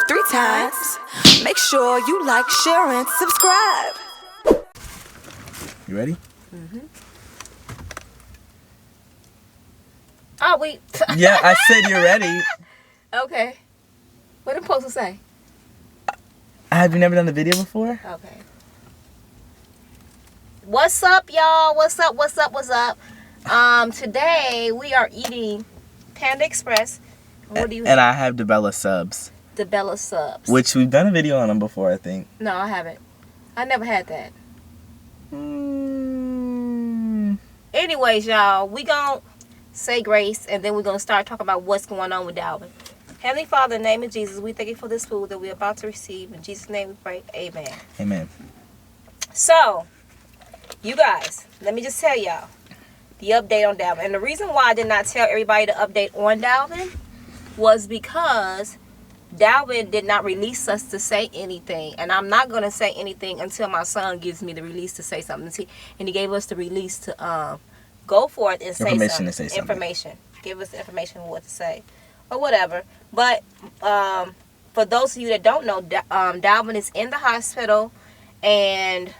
3 times. Make sure you like, share, and subscribe. You ready? Mm-hmm. Oh, wait. Yeah, I said you're ready. Okay. What am I supposed to say? Have you never done the video before? Okay. What's up, y'all? What's up? What's up? What's up? Today we are eating Panda Express. What do you have? And I have DeBella subs. DeBella subs. Which we've done a video on them before, I think. No, I haven't. I never had that. Anyways, y'all, we gonna say grace and then we're gonna start talking about what's going on with Dalvin. Heavenly Father, in the name of Jesus, we thank you for this food that we're about to receive. In Jesus' name we pray. Amen. Amen. So, you guys, let me just tell y'all the update on Dalvin. And the reason why I did not tell everybody the update on Dalvin was because Dalvin did not release us to say anything. And I'm not going to say anything until my son gives me the release to say something. And he gave us the release to go forth and say something. To say something. Information. Give us the information of what to say. Or whatever. But for those of you that don't know, Dalvin is in the hospital. And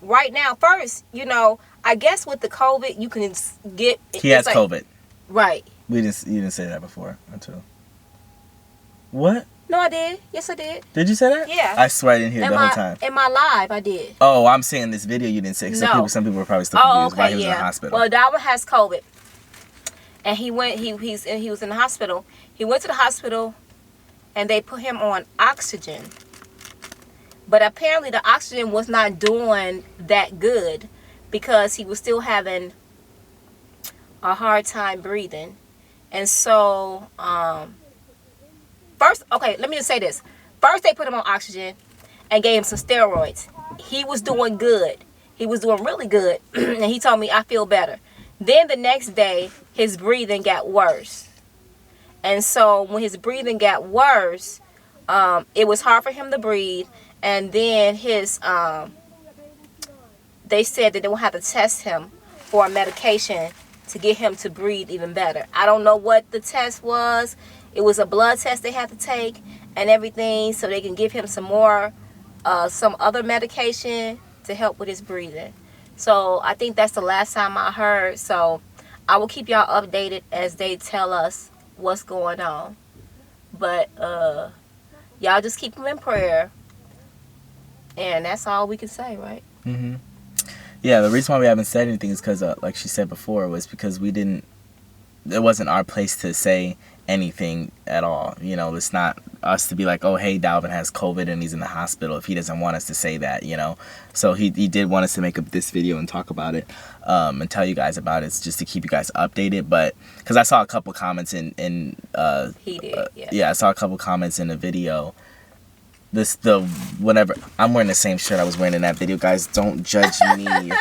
right now, first, I guess with the COVID, you can get... He has COVID. Right. You didn't say that before until... What? No, I did. Yes, I did. Did you say that? Yeah. I swear I didn't hear it the whole time. In my live, I did. Oh, I'm saying this video you didn't say. No. Some people were probably still confused okay, why he was in the hospital. Well, Dalvin has COVID. And he was in the hospital. He went to the hospital and they put him on oxygen. But apparently the oxygen was not doing that good because he was still having a hard time breathing. And so, first, okay, let me just say this. First, they put him on oxygen and gave him some steroids. He was doing good. He was doing really good. And he told me, I feel better. Then the next day, his breathing got worse. And so, when his breathing got worse, it was hard for him to breathe. And then they said that they will have to test him for a medication to get him to breathe even better. I don't know what the test was. It was a blood test they had to take and everything so they can give him some other medication to help with his breathing. So I think that's the last time I heard. So I will keep y'all updated as they tell us what's going on. But y'all just keep him in prayer. And that's all we can say, right? Mm-hmm. Yeah, the reason why we haven't said anything is because, like she said before, was because it wasn't our place to say anything at all. It's not us to be like, oh, hey, Dalvin has COVID and he's in the hospital, if he doesn't want us to say that, So he did want us to make up this video and talk about it and tell you guys about it. It's just to keep you guys updated. But because I saw a couple comments in he did, yeah. I saw a couple comments in the video. Whatever. I'm wearing the same shirt I was wearing in that video, guys. Don't judge me.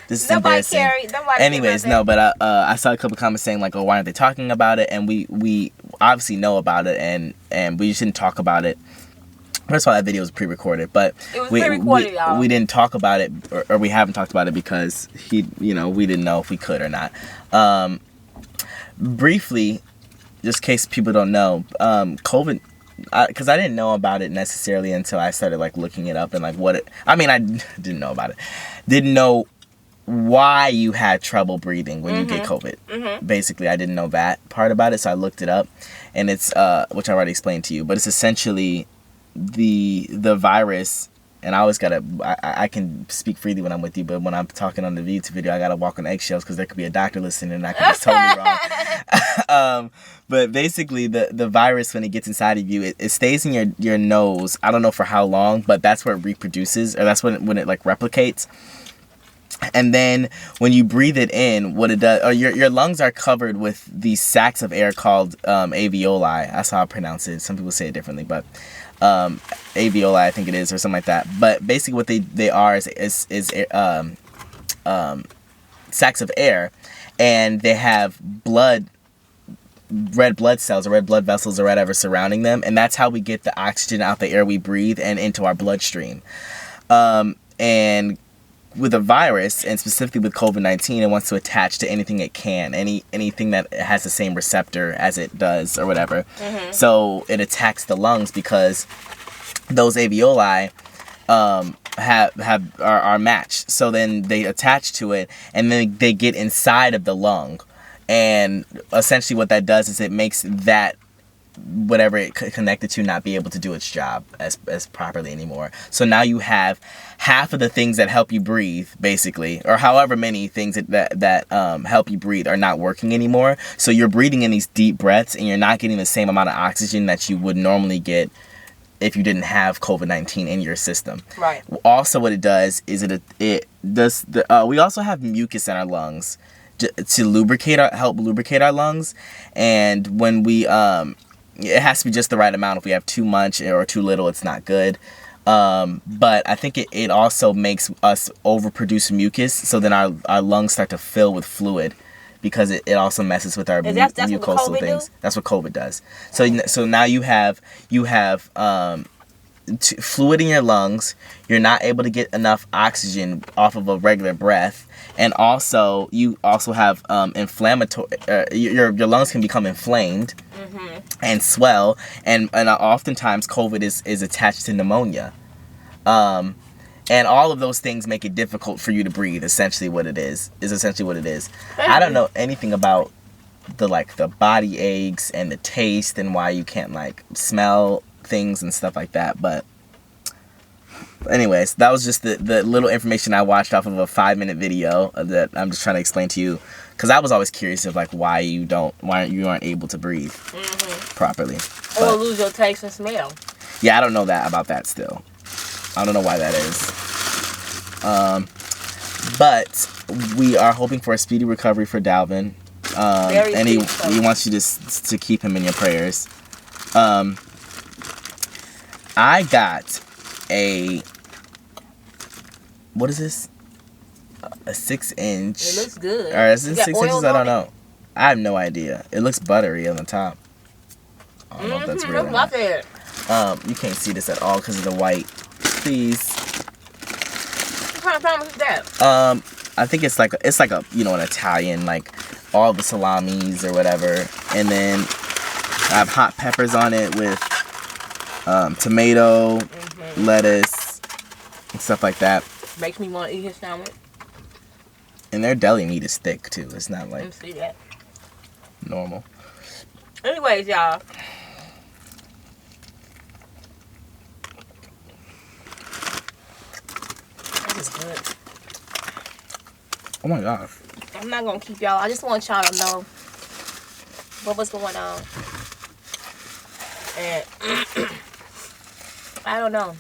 This is embarrassing. Anyways, no, but I saw a couple comments saying like, oh, why aren't they talking about it? And we obviously know about it, and we just didn't talk about it. First of all, that video was pre-recorded, but it was pre-recorded, y'all. We didn't talk about it, or we haven't talked about it because we didn't know if we could or not. Briefly, just in case people don't know, COVID. Because I didn't know about it necessarily until I started like looking it up and like I didn't know about it. Didn't know why you had trouble breathing when you get COVID. Mm-hmm. Basically, I didn't know that part about it, so I looked it up, and it's which I already explained to you. But it's essentially the virus. And I always I can speak freely when I'm with you, but when I'm talking on the YouTube video, I gotta walk on eggshells because there could be a doctor listening and I could be totally wrong. But basically, the virus, when it gets inside of you, it stays in your nose. I don't know for how long, but that's where it reproduces, or that's when it like replicates. And then when you breathe it in, what it does, or your lungs are covered with these sacs of air called alveoli. That's how I pronounce it. Some people say it differently, but alveoli, I think it is, or something like that. But basically, what they are is sacs of air, and they have red blood cells or red blood vessels or whatever surrounding them, and that's how we get the oxygen out the air we breathe and into our bloodstream. And with a virus, and specifically with COVID-19, it wants to attach to anything it can, anything that has the same receptor as it does or whatever. So it attacks the lungs because those alveoli are matched. So then they attach to it, and then they get inside of the lung, and essentially what that does is it makes that whatever it connected to not be able to do its job as properly anymore. So now you have half of the things that help you breathe, basically, or however many things that help you breathe are not working anymore. So you're breathing in these deep breaths, and you're not getting the same amount of oxygen that you would normally get if you didn't have COVID-19 in your system. Right. Also, what it does is we also have mucus in our lungs to help lubricate our lungs, and when we it has to be just the right amount. If we have too much or too little, it's not good. But I think it also makes us overproduce mucus, so then our lungs start to fill with fluid, because it also messes with our mucosal things. That's what COVID does. So now you have fluid in your lungs. You're not able to get enough oxygen off of a regular breath, and also you also have inflammatory. Your lungs can become inflamed and swell, and oftentimes COVID is attached to pneumonia. And all of those things make it difficult for you to breathe. Essentially what it is. I don't know anything about the body aches and the taste and why you can't smell things and stuff like that. But anyways, that was just the little information I watched off of a 5-minute video that I'm just trying to explain to you, because I was always curious of why you aren't able to breathe properly. Or lose your taste and smell. Yeah, I don't know about that still. I don't know why that is. But we are hoping for a speedy recovery for Dalvin. And he wants you to keep him in your prayers. I got what is this? A 6-inch. It looks good. Or is it 6 inches? I don't know. I have no idea. It looks buttery on the top. I don't know if that's real. Love it. You can't see this at all because of the white. Please. What kind of promise is that? I think it's like a an Italian, all the salamis or whatever, and then I have hot peppers on it with tomato, lettuce, and stuff like that. Makes me want to eat his sandwich. And their deli meat is thick too. It's not Let me see that. normal. Anyways, y'all. This is good. Oh my gosh. I'm not gonna keep y'all. I just want y'all to know what was going on. And I don't know.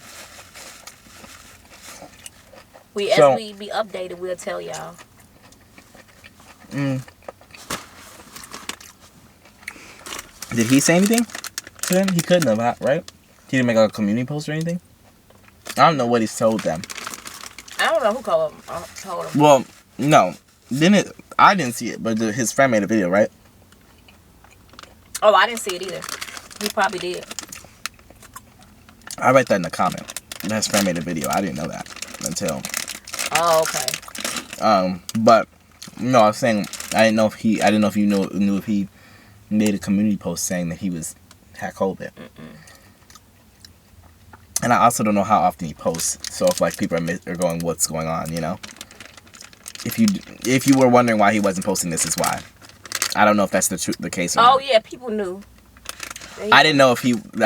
As we be updated, we'll tell y'all. Did he say anything to them? He couldn't have, right? He didn't make a community post or anything? I don't know what he's told them. I don't know who told him. Well, no. I didn't see it, but his friend made a video, right? Oh, I didn't see it either. He probably did. I write that in the comment. His friend made a video. I didn't know that until. Oh, okay. But no, I was saying I didn't know if you knew if he made a community post saying that he had COVID. And I also don't know how often he posts. So if people are going, what's going on, If you were wondering why he wasn't posting, this is why. I don't know if that's the case or not. Oh yeah, people knew. I didn't know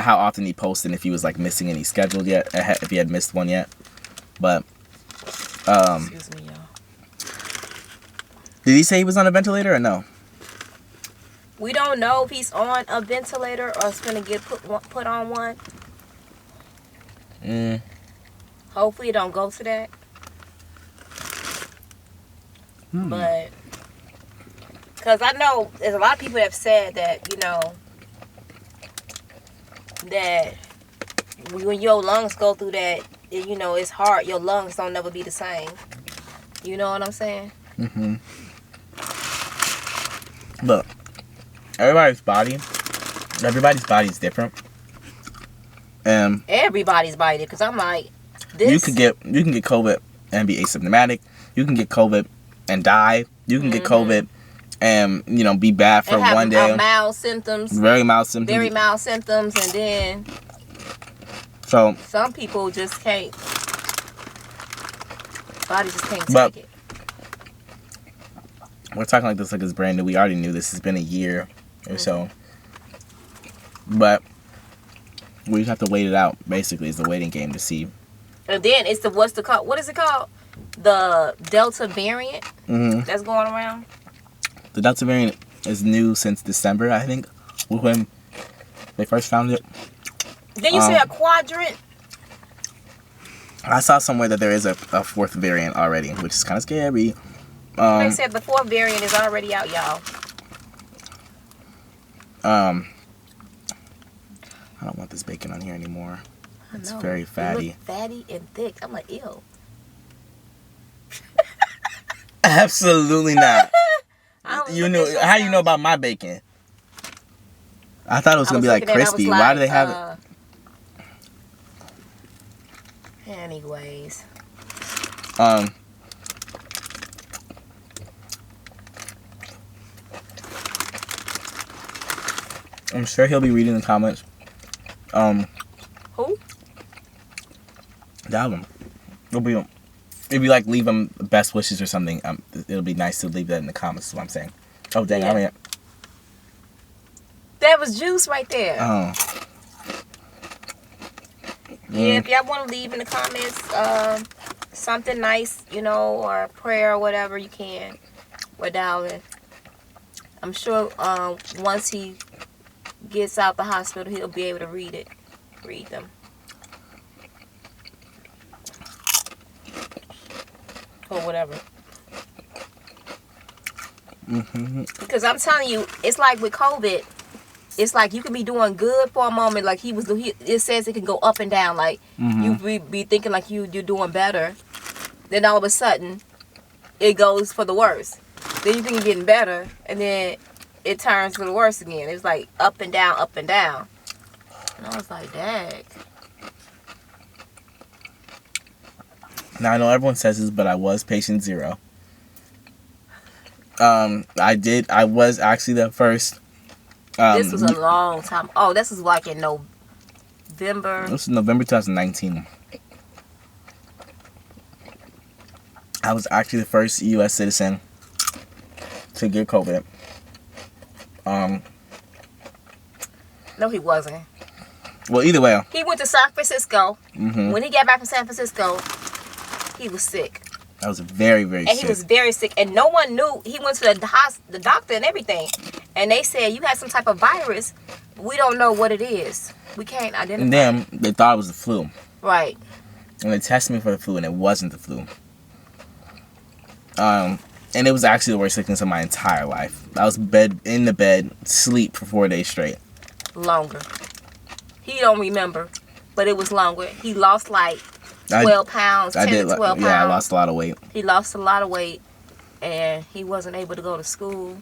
how often he posted, and if he was missing any scheduled yet, if he had missed one yet. But excuse me, y'all. Did he say he was on a ventilator or no? We don't know if he's on a ventilator or is gonna get put on one. Hopefully it don't go to that. But because I know there's a lot of people that have said that, that when your lungs go through that, it's hard. Your lungs don't never be the same. You know what I'm saying? Look, everybody's body is different. Everybody's body, because I'm like, this. You can get COVID and be asymptomatic. You can get COVID and die. You can get COVID and, you know, be bad for one day. Have mild symptoms. Very mild symptoms. Very mild symptoms, and then so some people just can't. Body just can't take it. We're talking like this like it's brand new. We already knew this. Has been a year or so. But we just have to wait it out. Basically, it's the waiting game to see. And then it's what is it called? The Delta variant that's going around. The Delta variant is new since December, I think, when they first found it. Then you say a quadrant. I saw somewhere that there is a fourth variant already, which is kind of scary. They said the fourth variant is already out, y'all. I don't want this bacon on here anymore. It's very fatty. It look fatty and thick. I'm like, ew. Absolutely not. You know how you know about my bacon? I thought it was gonna be like crispy. Why do they have it? Anyways. I'm sure he'll be reading the comments. Who? That one. If you like leave them best wishes or something, it'll be nice to leave that in the comments. Is what I'm saying. Oh dang! Yeah. That was juice right there. Oh. Yeah, if y'all want to leave in the comments something nice, you know, or a prayer or whatever, you can. With Dowling. I'm sure once he gets out the hospital, he'll be able to read them. Or whatever. Because I'm telling you, it's like with COVID, it's like you can be doing good for a moment, like it says it can go up and down, like you be thinking like you're doing better, then all of a sudden it goes for the worse. Then you think you're getting better, and then it turns to the worse again. It's like up and down, up and down. And I was like, dang. Now I know everyone says this, but I was patient 0. I was actually the first. This was a long time. Oh, this was like in November. This was November 2019. I was actually the first U.S. citizen to get COVID. No, he wasn't. Well, either way. He went to San Francisco. When he got back from San Francisco, he was sick. I was very, very sick. And he was very sick. And no one knew. He went to the doctor and everything. And they said, you had some type of virus. We don't know what it is. We can't identify. And then they thought it was the flu. Right. And they tested me for the flu, and it wasn't the flu. And it was actually the worst sickness of my entire life. I was in the bed, sleep for 4 days straight. Longer. He don't remember, but it was longer. He lost like 12 pounds, 10 to 12 pounds. Yeah, I lost a lot of weight. He lost a lot of weight, and he wasn't able to go to school.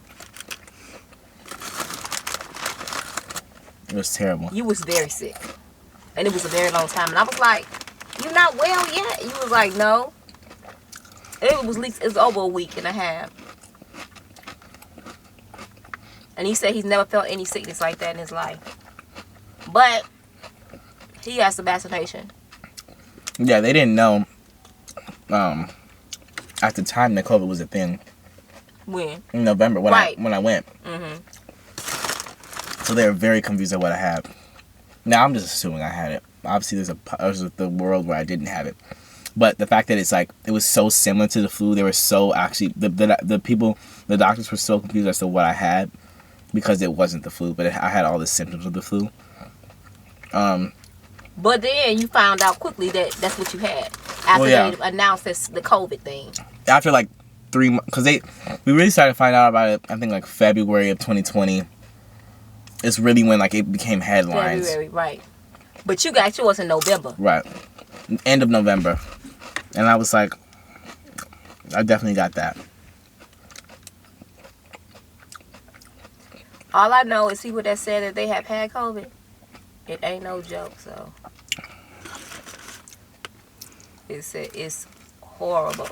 It was terrible. You was very sick, and it was a very long time. And I was like, "You not well yet?" You was like, "No." It was over a week and a half. And he said he's never felt any sickness like that in his life. But he has the vaccination. Yeah, they didn't know at the time that COVID was a thing. When? In November, when I went. So they were very confused at what I had. Now I'm just assuming I had it. Obviously, there's the world where I didn't have it. But the fact that it's like it was so similar to the flu, they were so actually the doctors were so confused as to what I had because it wasn't the flu, but I had all the symptoms of the flu. But then you found out quickly that that's what you had after they announced the COVID thing. After like 3 months, because we really started to find out about it. I think like February of 2020. It's really when like it became headlines. February, right? But you got yours in November, right? End of November, and I was like, I definitely got that. All I know is people that said that they have had COVID. It ain't no joke, so it's horrible.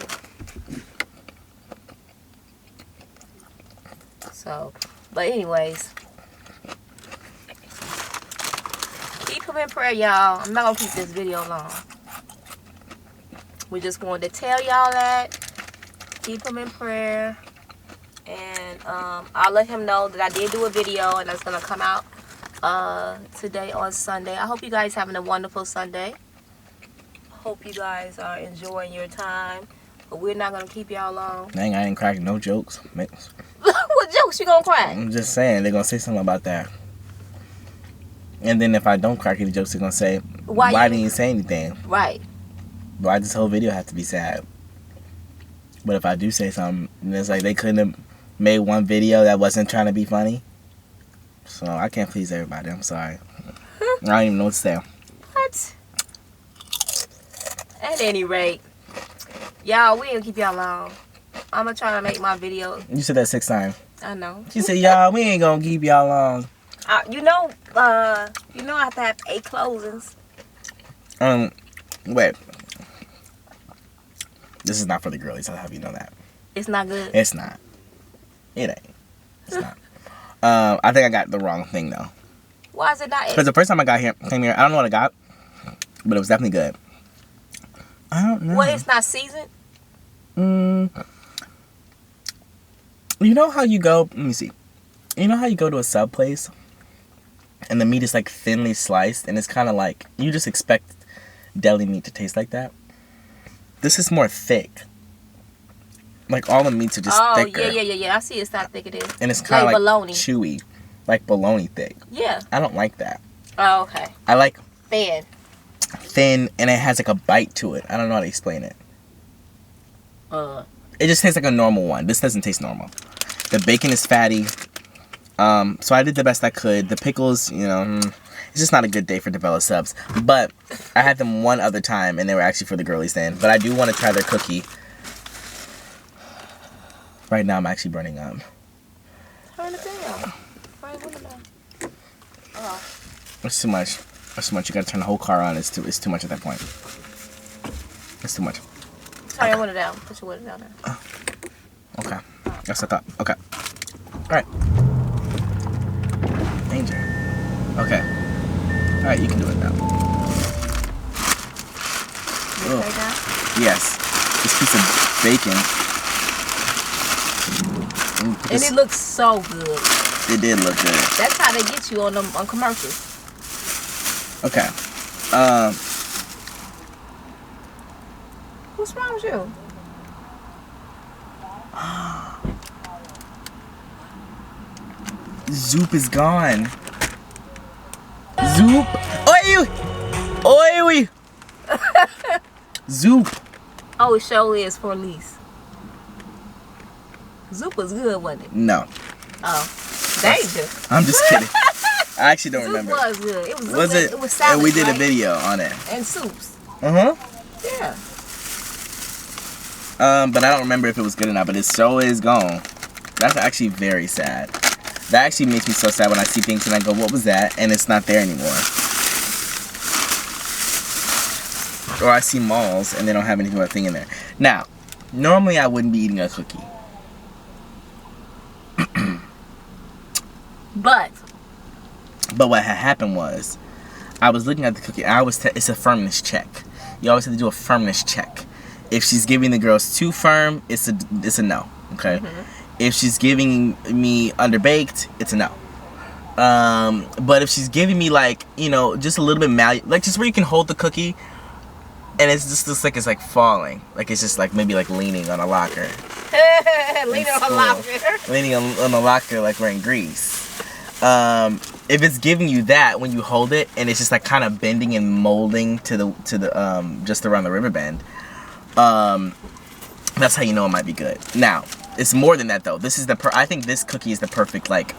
So, but anyways, keep him in prayer, y'all. I'm not gonna keep this video long. We just wanted to tell y'all that. Keep him in prayer. And I'll let him know that I did do a video and that's gonna come out today on Sunday. I hope you guys having a wonderful Sunday. Hope you guys are enjoying your time. But we're not gonna keep y'all long. Dang, I ain't cracking no jokes. What jokes you gonna crack? I'm just saying, they're gonna say something about that. And then if I don't crack any jokes, they're gonna say, why didn't you say anything? Right. Why does this whole video have to be sad? But if I do say something, then it's like they couldn't have made one video that wasn't trying to be funny. So I can't please everybody. I'm sorry. I don't even know what to say. What? At any rate, y'all, we ain't gonna keep y'all long. I'm gonna try to make my video. You said that 6 times. I know. She said, y'all, we ain't gonna keep y'all long. You know I have to have 8 closings. Wait. This is not for the girlies. I'll have you know that. It's not good. It's not. It ain't. It's not. I think I got the wrong thing though. Why is it not? Because the first time I came here, I don't know what I got, but it was definitely good. I don't know. Well, it's not seasoned. You know how you go? Let me see. You know how you go to a sub place, and the meat is like thinly sliced, and it's kind of like you just expect deli meat to taste like that. This is more thick. Like all the meats are just thicker. Oh yeah. I see it's not thick. It is. And it's kind of like bologna. chewy, like bologna thick. Yeah. I don't like that. Oh, okay. I like Thin, and it has like a bite to it. I don't know how to explain it. Uh. It just tastes like a normal one. This doesn't taste normal. The bacon is fatty. So I did the best I could. The pickles, you know, it's just not a good day for developed subs. But I had them one other time, and they were actually for the girlies then. But I do want to try their cookie. Right now, I'm actually burning up. Turn it down. Turn it down. Oh. It's too much. It's too much. You gotta turn the whole car on. It's too much at that point. It's too much. Turn your window down. Put your window down there. Okay. That's what I thought. Okay. Alright. Danger. Okay. Alright, you can do it now. You okay now? Yes. This piece of bacon. And it looks so good. It did look good. That's how they get you on commercials. Okay. What's wrong with you? Zoop is gone. Zoop. Oi! Oi! Zoop. Oh, it surely is for lease. Zoop was good, wasn't it? No. Oh. Danger. I'm just kidding. I actually don't Zoop remember. was good. It was Was it? It was salad, And we did right? a video on it. And soups. Uh-huh. Yeah. But I don't remember if it was good or not, but it so is gone. That's actually very sad. That actually makes me so sad when I see things and I go, what was that? And it's not there anymore. Or I see malls and they don't have anything but a thing in there. Now, normally I wouldn't be eating a cookie. But what had happened was, I was looking at the cookie. It's a firmness check. You always have to do a firmness check. If she's giving the girls too firm, it's a no. Okay. Mm-hmm. If she's giving me underbaked, it's a no. But if she's giving me like, you know, just a little bit like just where you can hold the cookie, and it's just looks like it's like falling, like it's just like maybe like leaning on a locker. Leaning on a locker. Leaning on a locker like we're in Greece. If it's giving you that when you hold it and it's just like kind of bending and molding to the just around the river bend, that's how you know it might be good. Now, it's more than that though. This is I think this cookie is the perfect like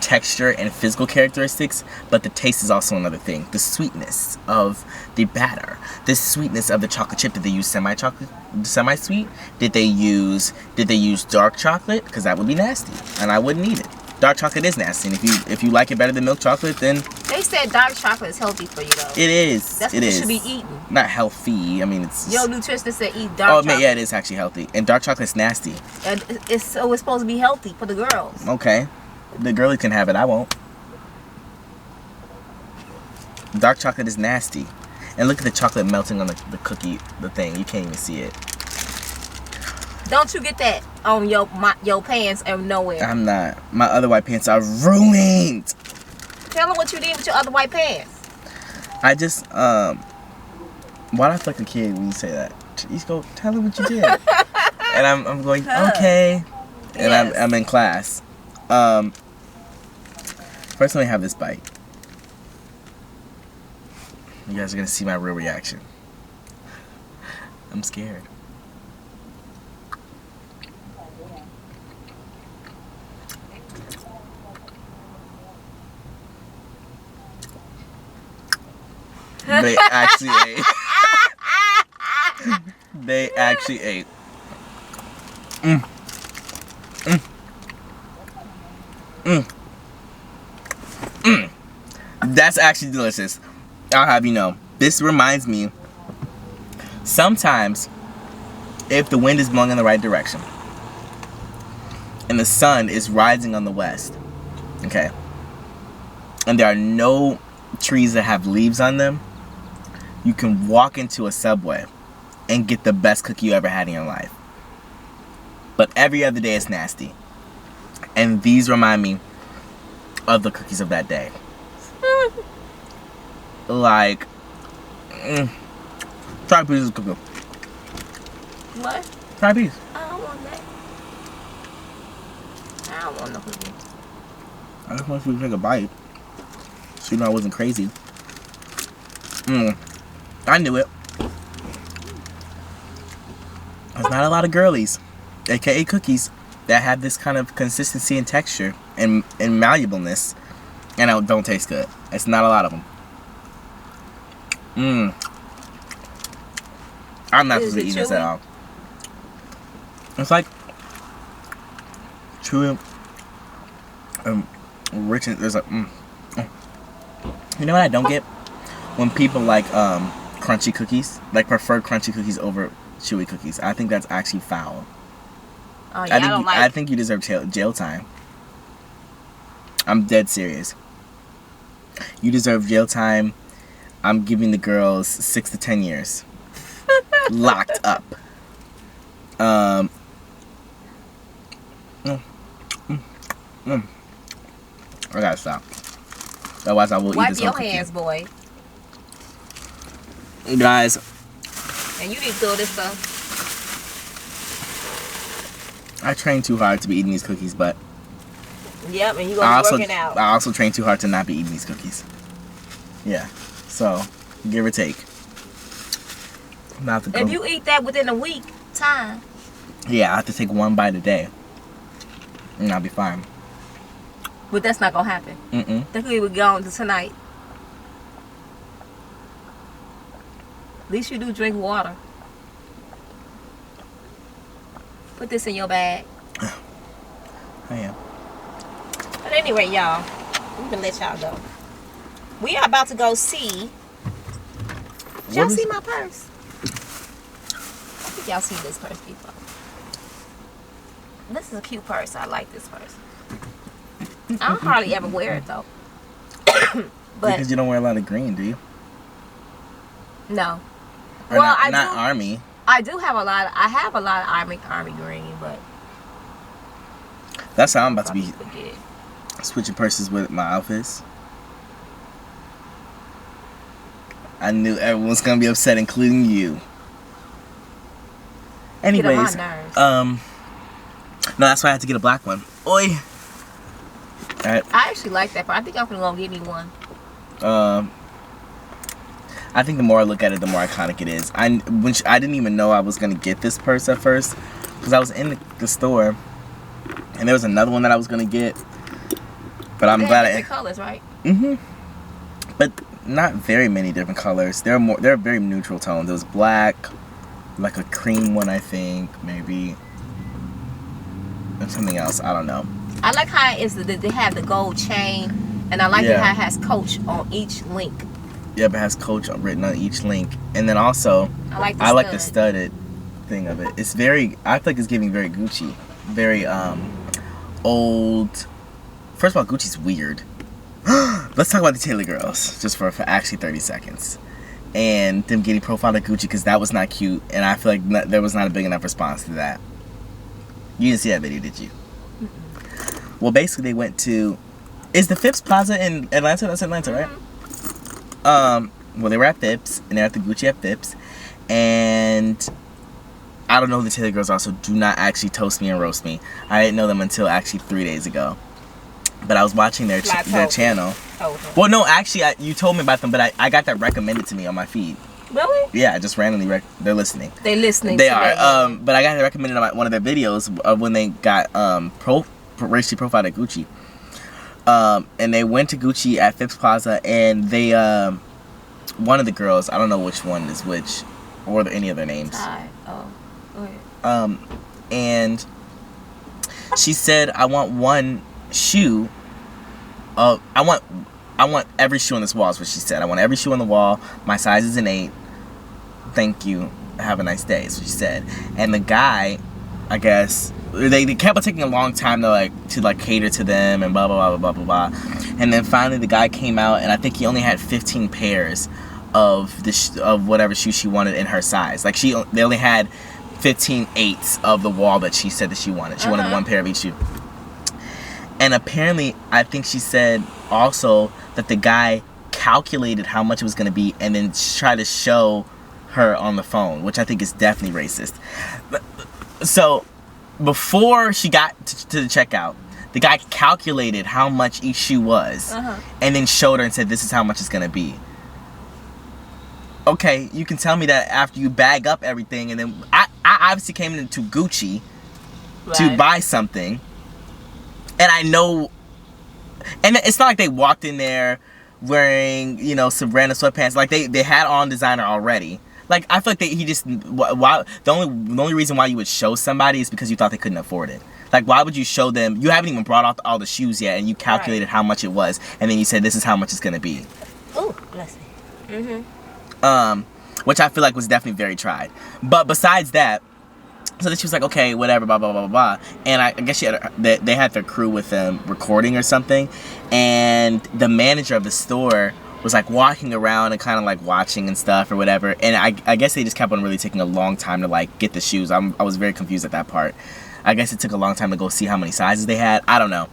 texture and physical characteristics, but the taste is also another thing. The sweetness of the batter, the sweetness of the chocolate chip. Did they use semi-sweet? Did they use dark chocolate? Because that would be nasty and I wouldn't eat it. dark chocolate is nasty. And if you like it better than milk chocolate, then They said dark chocolate is healthy for you though. it is. That's it what you is. should be eating. Not healthy. I mean, it's. Your nutritionist said eat dark chocolate. Yeah, it is actually healthy. And dark chocolate's nasty. And it's supposed to be healthy for the girls. Okay. The girlie can have it. I won't. Dark chocolate is nasty. And look at the chocolate melting on the cookie, the thing. You can't even see it. Don't you get that on your pants and nowhere. I'm not. My other white pants are ruined. Tell them what you did with your other white pants. I just, why do I feel like a kid when you say that? You just go, tell them what you did. And I'm going, okay. And Yes. I'm in class. First let me have this bite. You guys are gonna see my real reaction. I'm scared. They actually ate. They actually ate. That's actually delicious. I'll have you know. This reminds me, sometimes, if the wind is blowing in the right direction, and the sun is rising on the west, okay, and there are no trees that have leaves on them, you can walk into a Subway and get the best cookie you ever had in your life. But every other day it's nasty. And these remind me of the cookies of that day. Like, try a piece of cookie. What? Try a piece. I don't want that. I don't want no cookie. I just want you to take a bite. So you know I wasn't crazy. I knew it. There's not a lot of girlies, aka cookies, that have this kind of consistency and texture and malleableness, and don't taste good. It's not a lot of them. I'm not supposed to be eating this at all. It's like chewy, rich, and there's a. You know what I don't get? When people like crunchy cookies, like prefer crunchy cookies over chewy cookies. I think that's actually foul. Oh yeah, I think you deserve jail time. I'm dead serious. You deserve jail time. I'm giving the girls 6 to 10 years. Locked up. I gotta stop. Otherwise I will eat this whole cookie. Wipe your hands, boy. Guys. And you need to throw this stuff. I trained too hard to be eating these cookies, but yep, and you're going to be working out. I also trained too hard to not be eating these cookies. Yeah. So, give or take. If you eat that within a week time. Yeah, I have to take one bite a day. And I'll be fine. But that's not going to happen. The cookie will go on to tonight. At least you do drink water. Put this in your bag. I am. But anyway, y'all, we can let y'all go. We are about to go see. Did y'all see my purse? I think y'all seen this purse before. This is a cute purse. I like this purse. I don't hardly ever wear it though. But because you don't wear a lot of green, do you? No. Or Well, not army. I do have a lot. I have a lot of army green, but that's how I'm about to be forget. Switching purses with my outfits. I knew everyone's gonna be upset, including you. Anyways, no, that's why I had to get a black one. Oi. I actually like that, but I think I'm gonna get me one. I think the more I look at it, the more iconic it is. I didn't even know I was gonna get this purse at first, because I was in the store, and there was another one that I was gonna get. But I'm glad different colors, right? But not very many different colors. They're very neutral tones. There was black, like a cream one, I think, maybe, and something else. I don't know. I like how they have the gold chain, and I like it how it has Coach on each link. Yep, it has Coach written on each link, and then also I like the studded thing of it. It's very, I feel like it's giving very Gucci, very old. First of all, Gucci's weird. Let's talk about the Taylor girls just for actually 30 seconds, and them getting profiled at Gucci because that was not cute, and I feel like there was not a big enough response to that. You didn't see that video, did you? Mm-mm. Well, basically they went to, is the Phipps Plaza in Atlanta? That's Atlanta, right? Well, they were at Phipps, and they're at the Gucci at Phipps, and I don't know who the Taylor girls are, so do not actually toast me and roast me. I didn't know them until actually 3 days ago, but I was watching their channel. Well, no, actually, you told me about them, but I got that recommended to me on my feed. Really? Yeah, I just randomly they're listening. They're listening. They are. But I got it recommended on one of their videos of when they got racially profiled at Gucci. And they went to Gucci at Phipps Plaza, and they one of the girls, I don't know which one is which, or any of their names. Oh, okay. And she said, "I want one shoe. I want every shoe on this wall," is what she said. "I want every shoe on the wall. My size is an 8. Thank you. Have a nice day," is what she said. And the guy, I guess, they kept on taking a long time to cater to them and blah blah blah blah blah blah. And then finally the guy came out, and I think he only had 15 pairs of of whatever shoe she wanted in her size. Like they only had 15 eighths of the wall that she said that she wanted. She wanted one pair of each shoe. And apparently, I think she said also that the guy calculated how much it was going to be and then tried to show her on the phone, which I think is definitely racist. So, before she got to the checkout, the guy calculated how much each shoe was and then showed her and said, "This is how much it's going to be." Okay, you can tell me that after you bag up everything, and then I obviously came into Gucci to buy something. And I know, and it's not like they walked in there wearing, some random sweatpants. Like they had on designer already. Like I feel like why the only reason why you would show somebody is because you thought they couldn't afford it. Like why would you show them? You haven't even brought out all the shoes yet, and you calculated how much it was, and then you said this is how much it's gonna be. Oh, bless me. Which I feel like was definitely very tried. But besides that. So then she was like, okay, whatever, blah, blah, blah, blah, blah. And I guess they had their crew with them recording or something. And the manager of the store was like walking around and kind of like watching and stuff or whatever. And I guess they just kept on really taking a long time to like get the shoes. I was very confused at that part. I guess it took a long time to go see how many sizes they had. I don't know.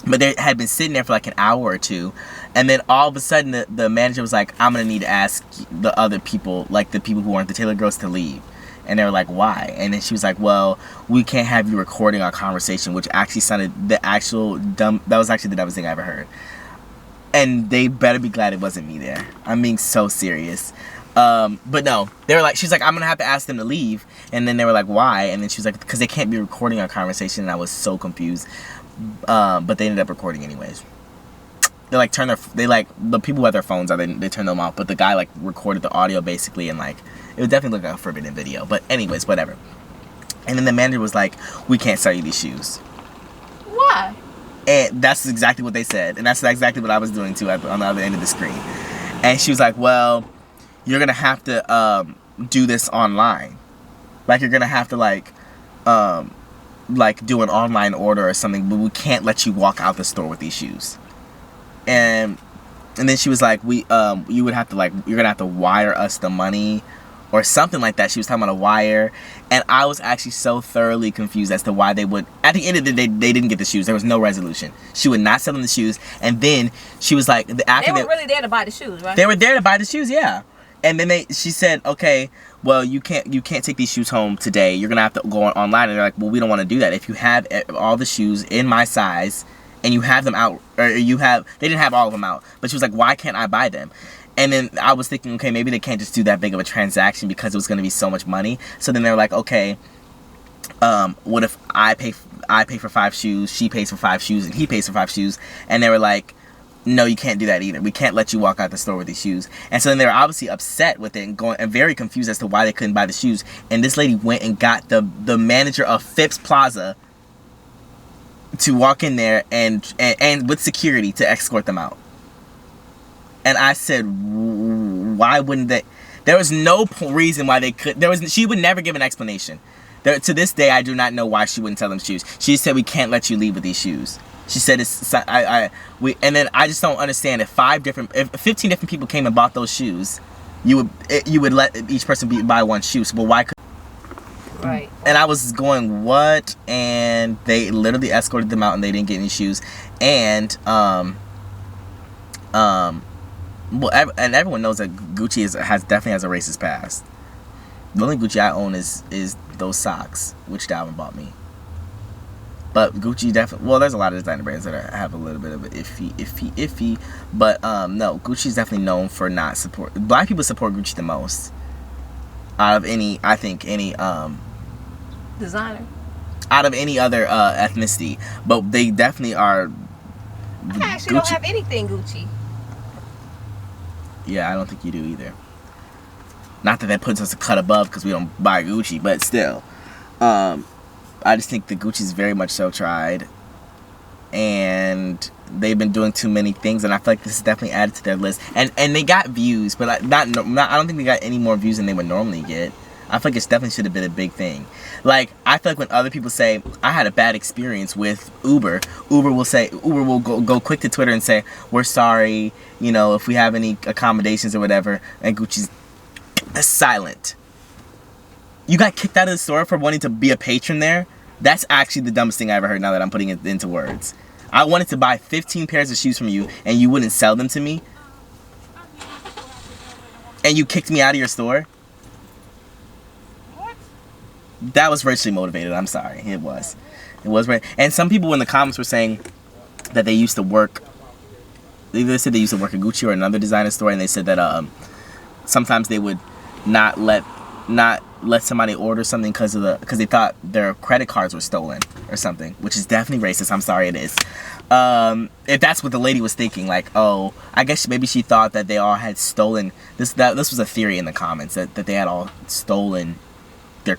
But they had been sitting there for like an hour or two. And then all of a sudden the manager was like, "I'm going to need to ask the other people, like the people who weren't the Taylor girls, to leave." And they were like, "Why?" And then she was like, "Well, we can't have you recording our conversation," which actually sounded that was actually the dumbest thing I ever heard. And they better be glad it wasn't me there. I'm being so serious. But no, they were like, she's like, "I'm going to have to ask them to leave." And then they were like, "Why?" And then she was like, "Because they can't be recording our conversation." And I was so confused. But they ended up recording anyways. They like the people who had their phones out, they turned them off. But the guy like recorded the audio basically, and like, it would definitely look like a forbidden video. But anyways, whatever. And then the manager was like, "We can't sell you these shoes." Why? And that's exactly what they said. And that's exactly what I was doing too on the other end of the screen. And she was like, "Well, you're going to have to do this online. Like, you're going to have to like do an online order or something. But we can't let you walk out the store with these shoes." And then she was like, you would have to you're going to have to wire us the money or something like that. She was talking about a wire, and I was actually so thoroughly confused as to why they would. At the end of the day, they didn't get the shoes. There was no resolution. She would not sell them the shoes, and then she was like, after they were really there to buy the shoes, right? They were there to buy the shoes, yeah. And then she said, "Okay, well, you can't take these shoes home today. You're gonna have to go online." And they're like, "Well, we don't want to do that. If you have all the shoes in my size, and you have them out, or they didn't have all of them out." But she was like, "Why can't I buy them?" And then I was thinking, okay, maybe they can't just do that big of a transaction because it was going to be so much money. So then they were like, okay, what if I pay for 5 shoes, she pays for 5 shoes, and he pays for 5 shoes? And they were like, "No, you can't do that either. We can't let you walk out the store with these shoes." And so then they were obviously upset with it and very confused as to why they couldn't buy the shoes. And this lady went and got the manager of Phipps Plaza to walk in there and with security to escort them out. And I said, why wouldn't they? There was no reason why they could. She would never give an explanation. To this day, I do not know why she wouldn't tell them shoes. She said, we can't let you leave with these shoes. She said, and then I just don't understand if 15 different people came and bought those shoes, you would let each person buy one shoe. So, well, why could? Right. And I was going, what? And they literally escorted them out, and they didn't get any shoes. And well, and everyone knows that Gucci definitely has a racist past. The only Gucci I own is those socks, which Dalvin bought me. But Gucci definitely, well, there's a lot of designer brands that have a little bit of an iffy. But no, Gucci's definitely known for not support. Black people support Gucci the most out of any, I think, any designer. Out of any other ethnicity, but they definitely are. I actually don't have anything Gucci. Yeah, I don't think you do either. Not that puts us a cut above because we don't buy Gucci, but still. I just think that Gucci's very much so tried. And they've been doing too many things, and I feel like this is definitely added to their list. And they got views, but I don't think they got any more views than they would normally get. I feel like it definitely should have been a big thing. Like, I feel like when other people say, I had a bad experience with Uber will go quick to Twitter and say, we're sorry, you know, if we have any accommodations or whatever, and Gucci's silent. You got kicked out of the store for wanting to be a patron there? That's actually the dumbest thing I ever heard now that I'm putting it into words. I wanted to buy 15 pairs of shoes from you, and you wouldn't sell them to me? And you kicked me out of your store? That was virtually motivated. I'm sorry. It was. And some people in the comments were saying that they used to work. They said they used to work at Gucci or another designer store, and they said that sometimes they would not let somebody order something because they thought their credit cards were stolen or something, which is definitely racist. I'm sorry, it is. If that's what the lady was thinking, like, oh, I guess maybe she thought that they all had stolen this. This was a theory in the comments that they had all stolen their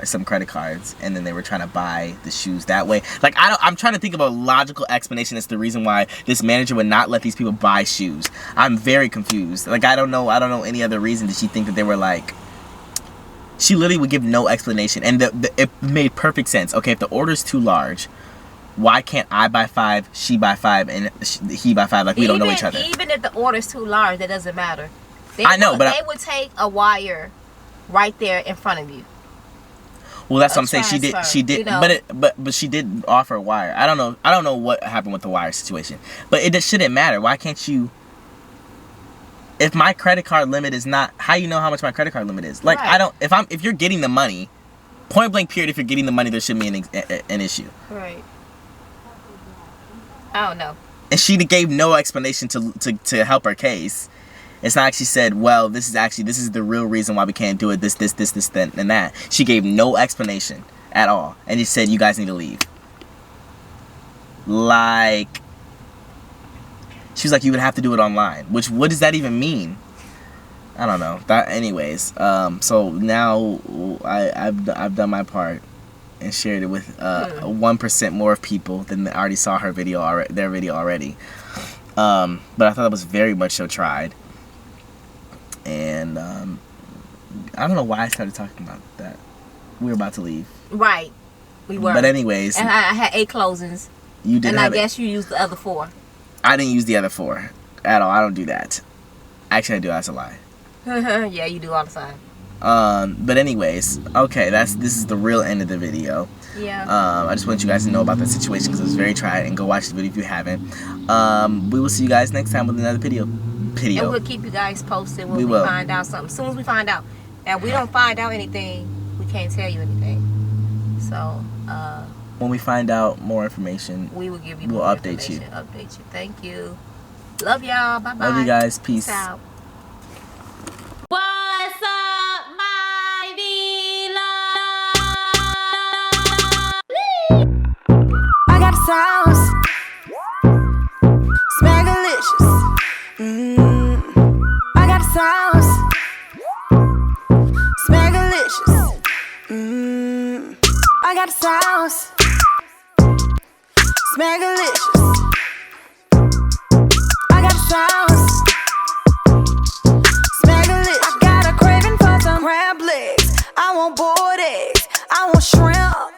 some credit cards, and then they were trying to buy the shoes that way. Like, I'm trying to think of a logical explanation as to the reason why this manager would not let these people buy shoes. I'm very confused. Like, I don't know any other reason. Did she think that they were like? She literally would give no explanation, and it made perfect sense. Okay, if the order's too large, why can't I buy 5, she buy 5, and he buy 5? Like, we don't know each other. Even if the order's too large, that doesn't matter. They would take a wire right there in front of you. Well, that's what I'm saying. She did, you know? but she did offer a wire. I don't know what happened with the wire situation, but it just shouldn't matter. Why can't you? If my credit card limit is not, how you know how much my credit card limit is? Like, right. If you're getting the money, point blank period, if you're getting the money, there shouldn't be an issue. Right. I don't know. And she gave no explanation to help her case. It's not like she said, well, this is the real reason why we can't do it, this, then, and that. She gave no explanation at all. And just said, you guys need to leave. Like, she was like, you would have to do it online. Which, what does that even mean? I don't know. Anyways, so now I've done my part and shared it with 1% more of people than already saw their video already. But I thought that was very much so tried. And I don't know why I started talking about that. We were about to leave. Right. We were. But anyways. And I had 8 closings. You didn't. And I guess you used the other 4. I didn't use the other 4 at all. I don't do that. Actually, I do. That's a lie. Yeah, you do all the time. But anyways, okay, this is the real end of the video. Yeah. I just want you guys to know about that situation because it was very tried, and go watch the video if you haven't. We will see you guys next time with another video. And we'll keep you guys posted when we find out something. As soon as we find out. Now, we don't find out anything, we can't tell you anything. So, when we find out more information, we will give you more information. Update you. Thank you. Love y'all. Bye-bye. Love you guys. Peace. Out. What's up, my beloved? I got the sauce. Smackalicious. I got the sauce. Smackalicious. I got the sauce. Smackalicious. I got sounds. Smackalicious. I got a craving for some crab legs. I want boiled eggs. I want shrimp.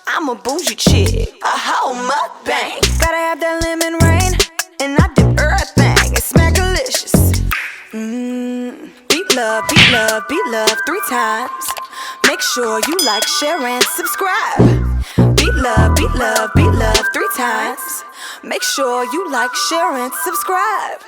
I'm a bougie chick. A whole mukbang. Gotta have that lemon rain. And I dip everything. It's Smackalicious. Beat love, beat love, beat love 3 times. Make sure you like, share, and subscribe. Beat love, beat love, beat love 3 times. Make sure you like, share, and subscribe.